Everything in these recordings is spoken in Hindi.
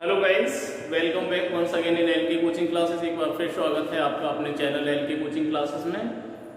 Hello guys, welcome back once again in L K coaching classes. एक बार फिर स्वागत है आपका अपने channel L K coaching classes में।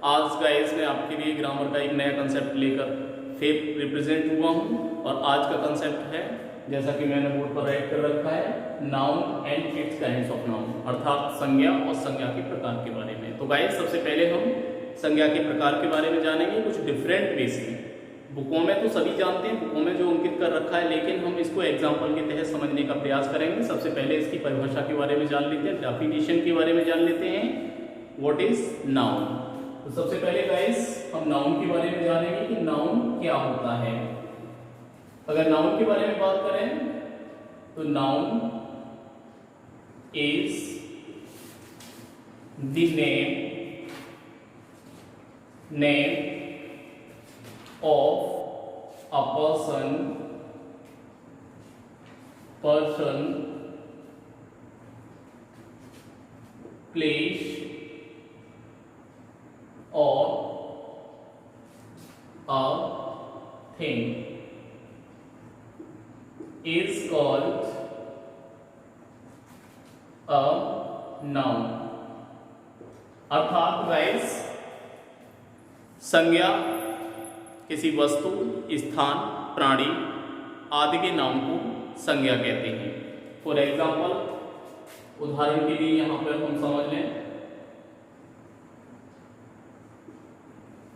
आज गाइस मैं आपके लिए ग्रामर का एक नया कंसेप्ट लेकर फिर रिप्रेजेंट हुआ हूं और आज का कंसेप्ट है, जैसा कि मैंने बोर्ड पर राइट कर रखा है, noun and it's kinds of noun, अर्थात संज्ञा और संज्ञा के प्रकार के बारे में। तो गाइस सबसे पहले हम संज्ञा के प्रकार के बारे में जानेंगे कुछ डिफरेंट वे से। बुकों में तो सभी जानते हैं, बुकों में जो अंकित कर रखा है, लेकिन हम इसको एग्जाम्पल के तहत समझने का प्रयास करेंगे। सबसे पहले इसकी परिभाषा के बारे में जान लेते हैं, डेफिनेशन के बारे में जान लेते हैं, व्हाट इज नाउन। तो सबसे पहले गाइस हम नाउन के बारे में जानेंगे कि नाउन क्या होता है। अगर नाउन के बारे में बात करें तो noun is the name of a person, place or a thing is called a noun। अर्थात गाइस संज्ञा किसी वस्तु, स्थान, प्राणी आदि के नाम को संज्ञा कहते हैं। फॉर एग्जाम्पल, उदाहरण के लिए यहां पर हम समझ लें,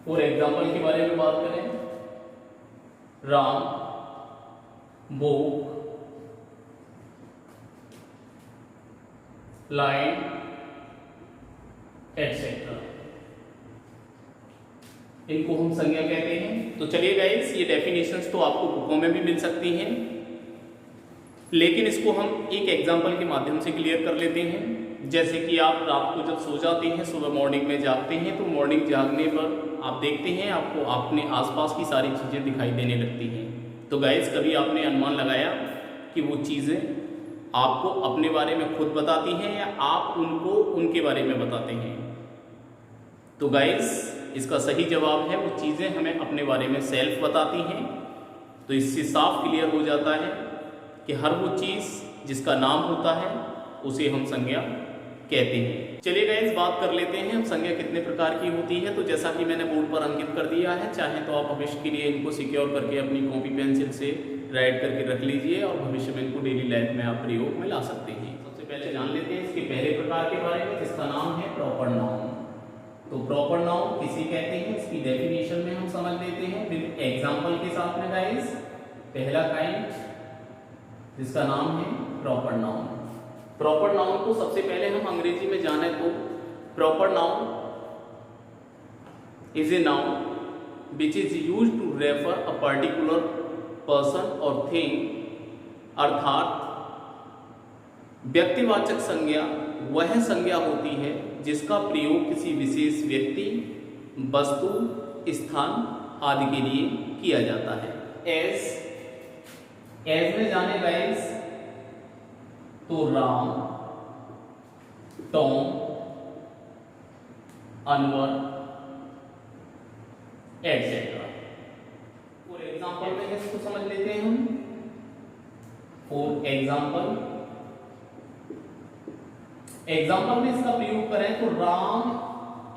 फॉर एग्जाम्पल के बारे में बात करें, राम, बुक, लाइन एटसेट्रा, इनको हम संज्ञा कहते हैं। तो चलिए गाइस, ये डेफिनेशंस तो आपको बुकों में भी मिल सकती हैं, लेकिन इसको हम एक एग्जांपल के माध्यम से क्लियर कर लेते हैं। जैसे कि आप रात को जब सो जाते हैं, सुबह मॉर्निंग में जागते हैं, तो मॉर्निंग जागने पर आप देखते हैं आपको अपने आसपास की सारी चीज़ें दिखाई देने लगती हैं। तो गाइस, कभी आपने अनुमान लगाया कि वो चीज़ें आपको अपने बारे में खुद बताती हैं या आप उनको उनके बारे में बताते हैं? तो गाइस इसका सही जवाब है, वो चीज़ें हमें अपने बारे में सेल्फ बताती हैं। तो इससे साफ क्लियर हो जाता है कि हर वो चीज़ जिसका नाम होता है उसे हम संज्ञा कहते हैं। चलिए गाइस, बात कर लेते हैं हम संज्ञा कितने प्रकार की होती है। तो जैसा कि मैंने बोर्ड पर अंकित कर दिया है, चाहे तो आप भविष्य के लिए इनको सिक्योर करके अपनी कॉपी पेंसिल से राइट करके रख लीजिए और भविष्य में इनको डेली लाइफ में आप प्रयोग में ला सकते हैं। सबसे पहले जान लेते हैं इसके पहले प्रकार के बारे में, जिसका नाम है प्रॉपर नाउन। तो प्रॉपर नाउन किसे कहते हैं, इसकी डेफिनेशन में हम समझ लेते हैं विद एग्जांपल के साथ में गाइस। पहला काइंड जिसका नाम है प्रॉपर नाउन। प्रॉपर नाउन को सबसे पहले हम अंग्रेजी में जाने तो proper noun is a noun which is used to refer a particular person और थिंग, अर्थात व्यक्तिवाचक संज्ञा वह संज्ञा होती है जिसका प्रयोग किसी विशेष व्यक्ति, वस्तु, स्थान आदि के लिए किया जाता है। एज में जाने गाइस तो Ram, Tom, Anwar etcetera. For example में इसको समझ लेते हैं हम। फॉर एग्जाम्पल में इसका प्रयोग करें तो Ram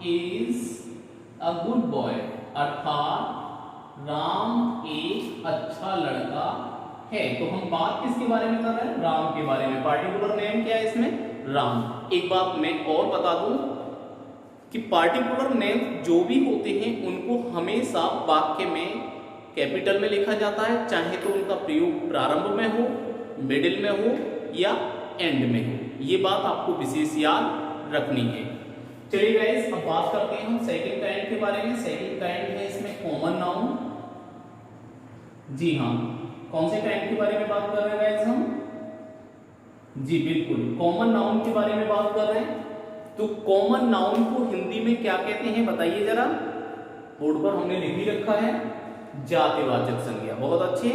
is a good boy, अर्थात राम एक अच्छा लड़का है। तो हम बात किसके बारे में कर रहे हैं? राम के बारे में। पार्टिकुलर नेम क्या है इसमें? राम। एक बात मैं और बता दूं कि पार्टिकुलर नेम जो भी होते हैं उनको हमेशा वाक्य में कैपिटल में लिखा जाता है, चाहे तो उनका प्रयोग प्रारंभ में हो, मिडिल में हो या एंड में हो। ये बात आपको विशेष याद रखनी है। चलिए गाइस, अब बात करते हैं हम सेकंड काइंड के बारे में। सेकंड काइंड है इसमें कॉमन नाउन। जी हाँ, कौन से काइंड के बारे में बात कर रहे हैं गाइस हम? जी बिल्कुल, कॉमन नाउन के बारे में बात कर रहे हैं। तो कॉमन नाउन को हिंदी में क्या कहते हैं बताइए जरा। बोर्ड पर हमने लिख भी रखा है, जातिवाचक संज्ञा। बहुत अच्छे,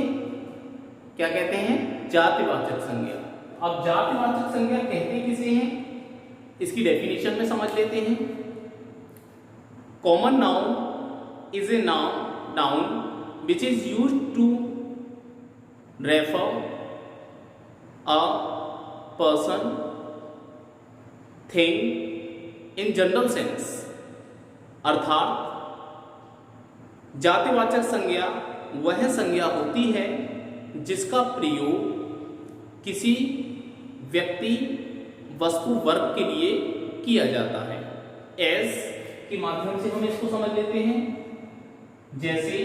क्या कहते हैं? जातिवाचक संज्ञा। अब जातिवाचक संज्ञा कहते किसे हैं, इसकी डेफिनेशन में समझ लेते हैं। Common noun is a noun which is used to refer a person, thing in general sense, अर्थात जातिवाचक संज्ञा वह संज्ञा होती है जिसका प्रयोग किसी व्यक्ति, वस्तु, वर्ग के लिए किया जाता है। एज के माध्यम से हम इसको समझ लेते हैं, जैसे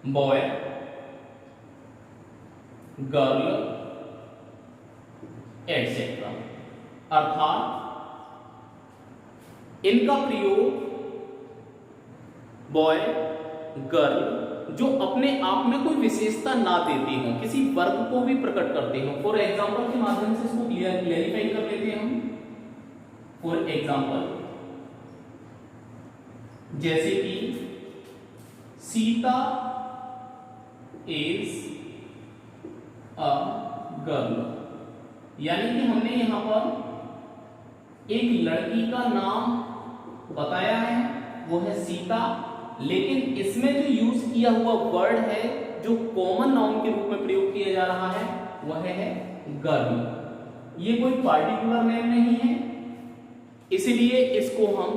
बॉय, गर्ल एटसेट्रा, अर्थात इनका प्रयोग बॉय, गर्ल जो अपने आप में कोई विशेषता ना देती हो, किसी वर्ग को भी प्रकट करते हो। फॉर एग्जाम्पल के माध्यम से इसको क्लियरिफाई कर लेते हैं हम। फॉर एग्जाम्पल जैसे कि सीता इज अ गर्ल, यानी कि हमने यहां पर एक लड़की का नाम बताया है, वो है सीता, लेकिन इसमें जो यूज किया हुआ वर्ड है, जो कॉमन नाउन के रूप में प्रयोग किया जा रहा है, वह है गर्ल। ये कोई पार्टिकुलर नेम नहीं है, इसलिए इसको हम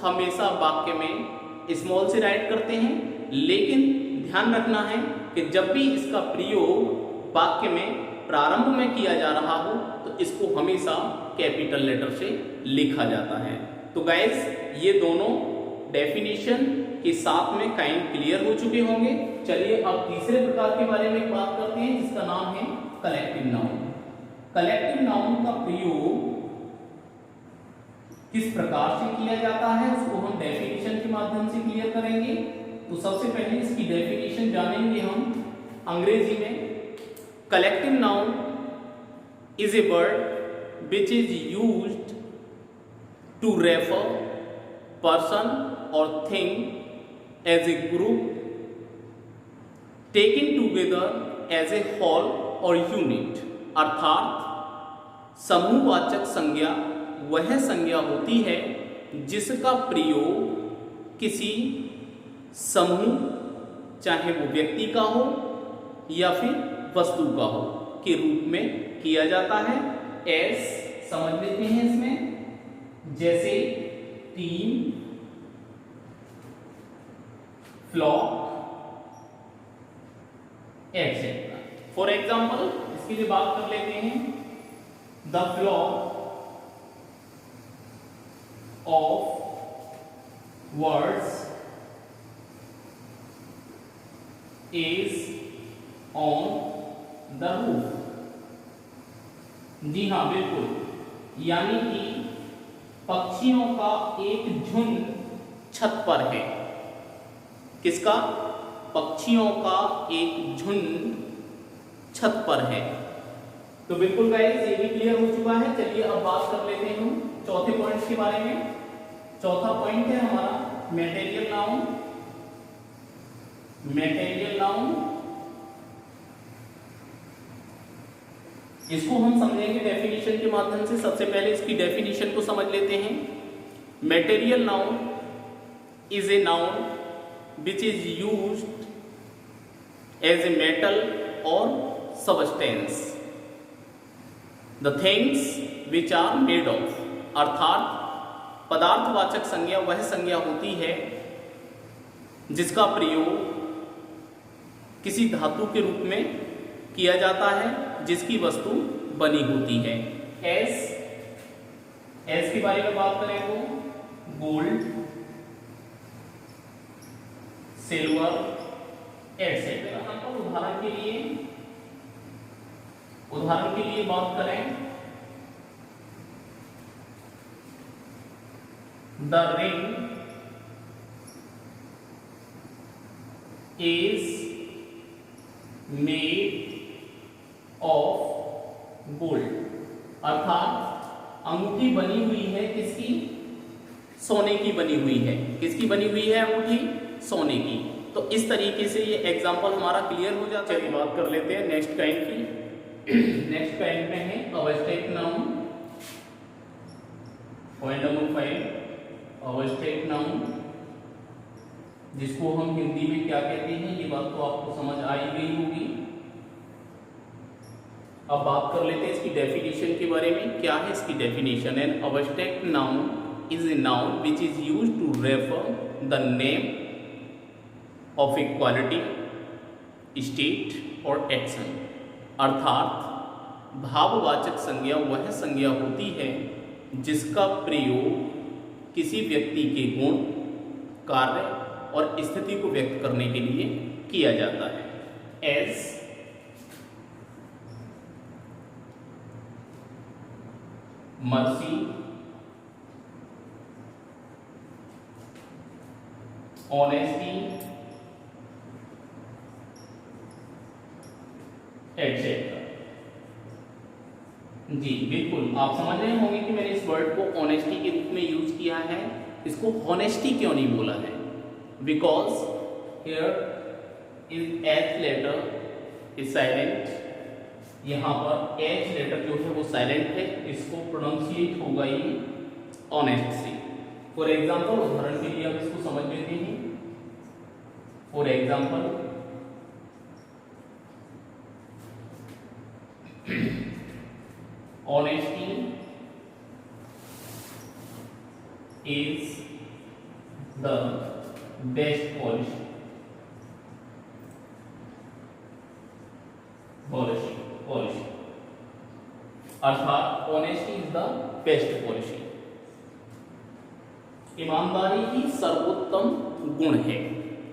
हमेशा वाक्य में स्मॉल से राइट करते हैं। लेकिन ध्यान रखना है कि जब भी इसका प्रयोग वाक्य में प्रारंभ में किया जा रहा हो तो इसको हमेशा कैपिटल लेटर से लिखा जाता है। तो गाइस, ये दोनों डेफिनेशन के साथ में काइंड क्लियर हो चुके होंगे। चलिए अब तीसरे प्रकार के बारे में बात करते हैं, जिसका नाम है कलेक्टिव नाउन। कलेक्टिव नाउन का प्रयोग किस प्रकार से किया जाता है उसको हम डेफिनेशन के माध्यम से क्लियर करेंगे। तो सबसे पहले इसकी डेफिनेशन जानेंगे हम अंग्रेजी में। Collective noun is a word which is used to refer person और thing as a group taken together as a whole और यूनिट, अर्थात समूहवाचक संज्ञा वह संज्ञा होती है जिसका प्रयोग किसी समूह, चाहे वो व्यक्ति का हो या फिर वस्तु का हो, के रूप में किया जाता है। एस समझ लेते हैं इसमें, जैसे team, flock etcetera. For example इसके लिए बात कर लेते हैं। The flock of birds is on the roof. जी हाँ, बिल्कुल, यानी कि पक्षियों का एक झुंड छत पर है। किसका? पक्षियों का एक झुंड छत पर है। तो बिल्कुल गाइस, ये भी क्लियर हो चुका है। चलिए अब बात कर लेते हैं हम चौथे पॉइंट के बारे में। चौथा पॉइंट है हमारा मटेरियल नाउन। मटेरियल नाउन, इसको हम समझेंगे डेफिनेशन के माध्यम से। सबसे पहले इसकी डेफिनेशन को समझ लेते हैं। Material noun is a noun which is used as a metal or substance, the things which are made of, अर्थात पदार्थवाचक संज्ञा वह संज्ञा होती है जिसका प्रयोग किसी धातु के रूप में किया जाता है जिसकी वस्तु बनी होती है। एस के बारे में बात करें तो गोल्ड, सिल्वर एटसेट्रा। उदाहरण के लिए बात करें, the ring is made of gold, अर्थात अंगूठी बनी हुई है किसकी? सोने की बनी हुई है। किसकी बनी हुई है अंगूठी? सोने की। तो इस तरीके से ये एग्जांपल हमारा क्लियर हो जाता है। चलिए बात कर लेते हैं नेक्स्ट काइंड की। नेक्स्ट काइंड में है अवस्थित नाउन। पॉइंट नंबर 5, अवस्थित नाउन, जिसको हम हिंदी में क्या कहते हैं, ये बात तो आपको समझ आ ही गई होगी। अब बात कर लेते हैं इसकी डेफिनेशन के बारे में। क्या है इसकी definition? An abstract noun is a noun which is used to refer the name of a quality, state और एक्शन। अर्थात भाववाचक संज्ञा वह संज्ञा होती है जिसका प्रयोग किसी व्यक्ति के गुण, कार्य और स्थिति को व्यक्त करने के लिए किया जाता है। As mercy, honesty etcetera. जी बिल्कुल, आप समझ रहे होंगे कि मैंने इस वर्ड को ऑनेस्टी के रूप में यूज किया है। इसको हॉनेस्टी क्यों नहीं बोला है? Because here is H letter is silent. यहाँ पर एच लेटर जो है वो साइलेंट है, इसको प्रोनाउंसिएट होगा ये ऑनेस्ट से। फॉर एग्जाम्पल, उदाहरण के लिए आप इसको समझ लेते हैं। For example, honesty is the best policy. अर्थात honesty is the best policy. ईमानदारी ही सर्वोत्तम गुण है।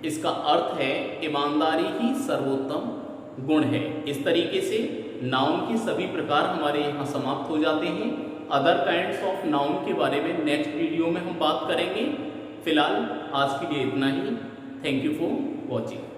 इसका अर्थ है ईमानदारी ही सर्वोत्तम गुण है। इस तरीके से नाउन के सभी प्रकार हमारे यहाँ समाप्त हो जाते हैं। अदर काइंड्स ऑफ नाउन के बारे में नेक्स्ट वीडियो में हम बात करेंगे। फिलहाल आज के लिए इतना ही। Thank you for watching.